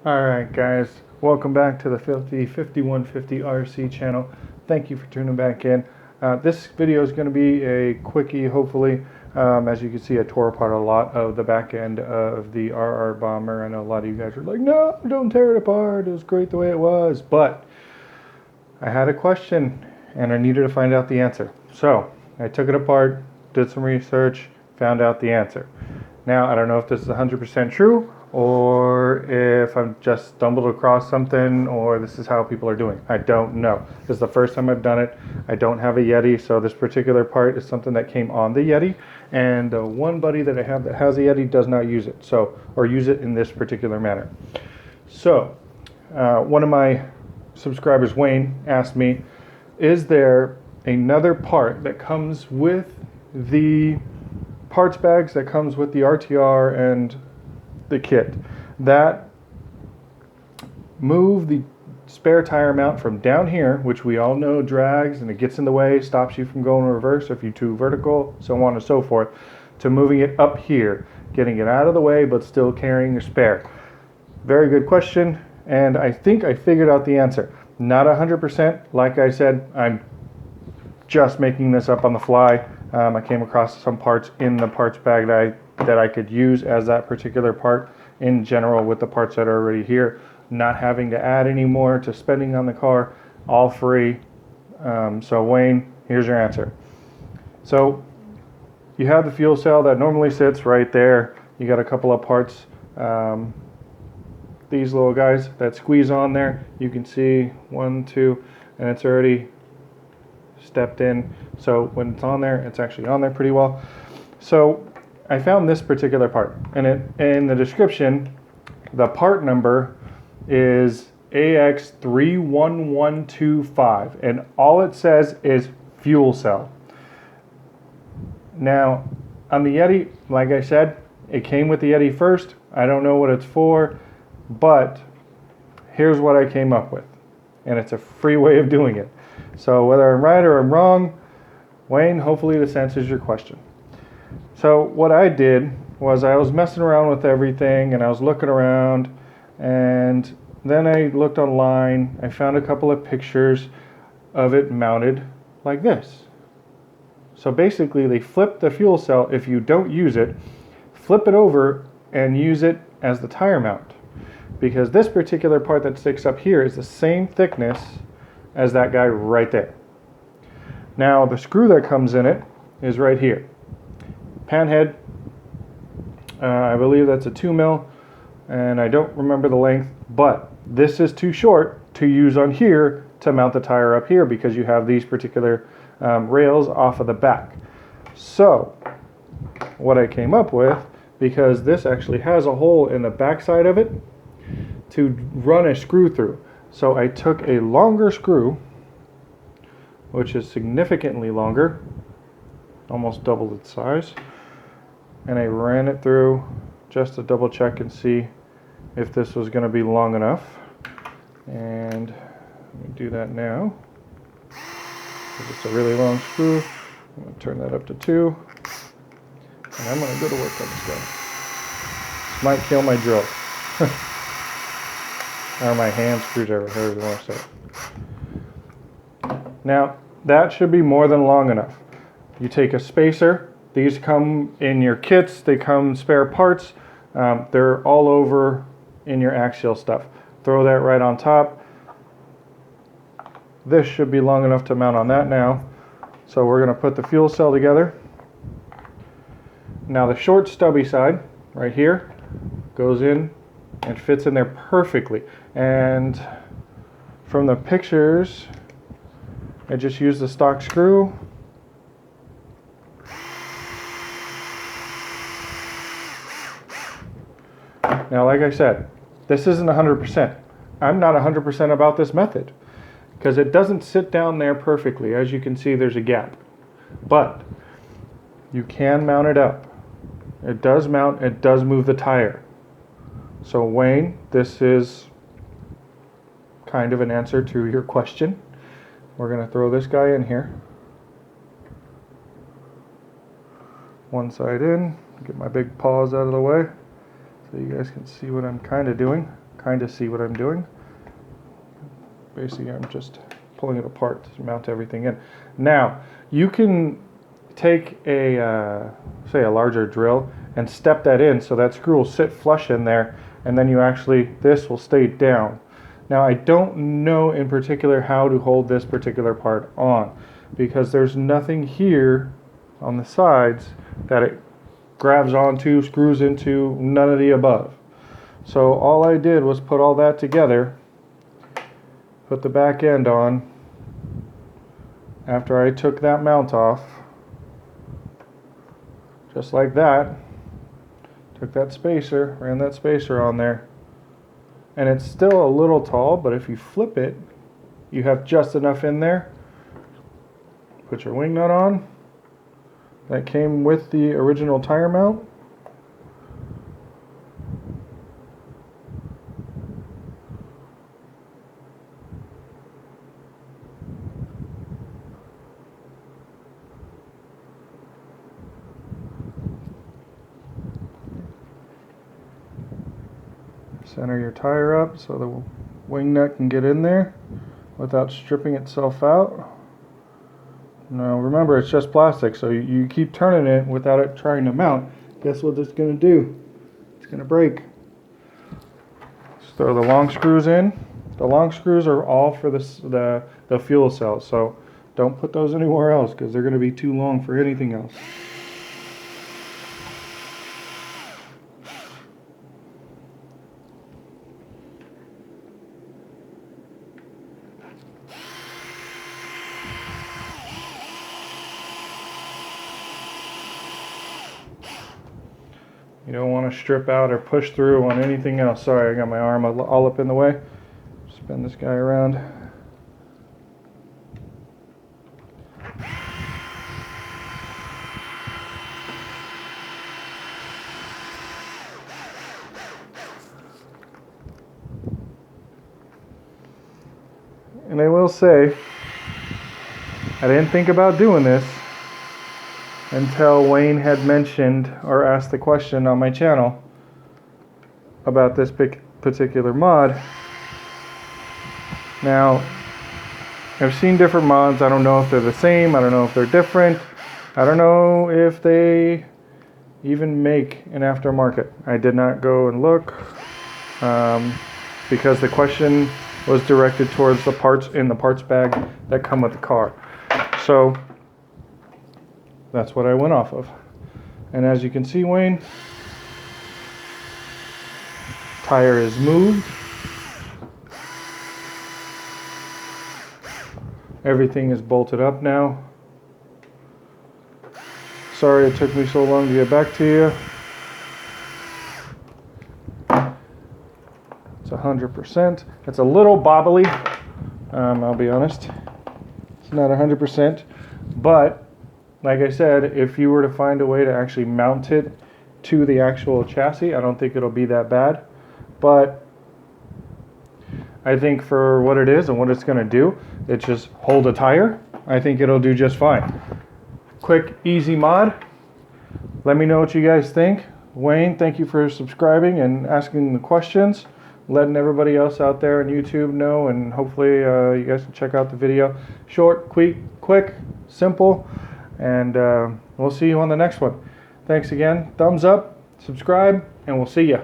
Alright guys, welcome back to the 5150 RC channel. Thank you for tuning back in. This video is going to be a quickie, hopefully. As you can see, I tore apart a lot of the back end of the RR Bomber. I know a lot of you guys are like, no, don't tear it apart, it was great the way it was. But I had a question and I needed to find out the answer. So I took it apart, did some research, found out the answer. Now, I don't know if this is 100% true or if I've just stumbled across something or this is how people are doing. I don't know. This is the first time I've done it. I don't have a Yeti, so this particular part is something that came on the Yeti, and the one buddy that I have that has a Yeti does not use it, or use it in this particular manner. So, one of my subscribers, Wayne, asked me, is there another part that comes with the parts bags that comes with the RTR and the kit that move the spare tire mount from down here, which we all know drags and it gets in the way, stops you from going reverse if you're too vertical, so on and so forth, to moving it up here, getting it out of the way but still carrying your spare? Very good question, and I think I figured out the answer. Not 100%. Like I said, I'm just making this up on the fly. I came across some parts in the parts bag that I could use as that particular part in general with the parts that are already here, not having to add any more to spending on the car, all free. So Wayne, here's your answer. So you have the fuel cell that normally sits right there. You got a couple of parts, these little guys that squeeze on there. You can see 1, 2, and it's already stepped in, so when it's on there, it's actually on there pretty well. So I found this particular part, and in the description, the part number is AX31125, and all it says is fuel cell. Now, on the Yeti, like I said, it came with the Yeti first. I don't know what it's for, but here's what I came up with, and it's a free way of doing it. So whether I'm right or I'm wrong, Wayne, hopefully this answers your question. So what I did was I was messing around with everything and I was looking around, and then I looked online. I found a couple of pictures of it mounted like this. So basically they flip the fuel cell. If you don't use it, flip it over and use it as the tire mount, because this particular part that sticks up here is the same thickness as that guy right there. Now the screw that comes in it is right here. Pan head, I believe that's a 2 mil, and I don't remember the length, but this is too short to use on here to mount the tire up here because you have these particular rails off of the back. So what I came up with, because this actually has a hole in the back side of it to run a screw through. So I took a longer screw, which is significantly longer, almost double its size, and I ran it through just to double check and see if this was going to be long enough. And let me do that now. It's a really long screw. I'm going to turn that up to 2, and I'm going to go to work on this guy. This might kill my drill. Or my hand screwdriver, however you want to say it. Now, that should be more than long enough. You take a spacer. These come in your kits. They come spare parts. They're all over in your axial stuff. Throw that right on top. This should be long enough to mount on that now. So we're going to put the fuel cell together. Now the short stubby side, right here, goes in and fits in there perfectly. And from the pictures, I just used the stock screw. Now, like I said, this isn't 100%. I'm not 100% about this method because it doesn't sit down there perfectly. As you can see, there's a gap. But you can mount it up. It does mount, it does move the tire. So Wayne, this is kind of an answer to your question. We're going to throw this guy in here. One side in, get my big paws out of the way. so you guys can see what I'm kind of doing. See what I'm doing. Basically, I'm just pulling it apart to mount everything in. Now, you can take a, say a larger drill and step that in so that screw will sit flush in there, and then this will stay down. Now, I don't know in particular how to hold this particular part on, because there's nothing here on the sides that it grabs onto, screws into, none of the above. So all I did was put all that together, put the back end on after I took that mount off, just like that. Took that spacer, ran that spacer on there, and it's still a little tall, but if you flip it, you have just enough in there. Put your wing nut on. That came with the original tire mount. Center your tire up so the wing nut can get in there without stripping itself out. Now remember, it's just plastic, so you keep turning it without it trying to mount. Guess what it's going to do? It's going to break. Just throw the long screws in. The long screws are all for the fuel cell, so don't put those anywhere else because they're going to be too long for anything else. You don't want to strip out or push through on anything else. Sorry, I got my arm all up in the way. Spin this guy around. And I will say, I didn't think about doing this until Wayne had mentioned or asked the question on my channel about this particular mod. Now, I've seen different mods. I don't know if they're the same. I don't know if they're different. I don't know if they even make an aftermarket. I did not go and look because the question was directed towards the parts in the parts bag that come with the car. So that's what I went off of. And as you can see, Wayne, tire is moved. Everything is bolted up now. Sorry it took me so long to get back to you. It's 100%. It's a little bobbly, I'll be honest. It's not 100%, but like I said, if you were to find a way to actually mount it to the actual chassis, I don't think it'll be that bad. But I think for what it is and what it's going to do, it's just hold a tire. I think it'll do just fine. Quick, easy mod. Let me know what you guys think. Wayne, thank you for subscribing and asking the questions, letting everybody else out there on YouTube know, and hopefully you guys can check out the video. Short, quick, simple. And we'll see you on the next one. Thanks again. Thumbs up, subscribe, and we'll see you.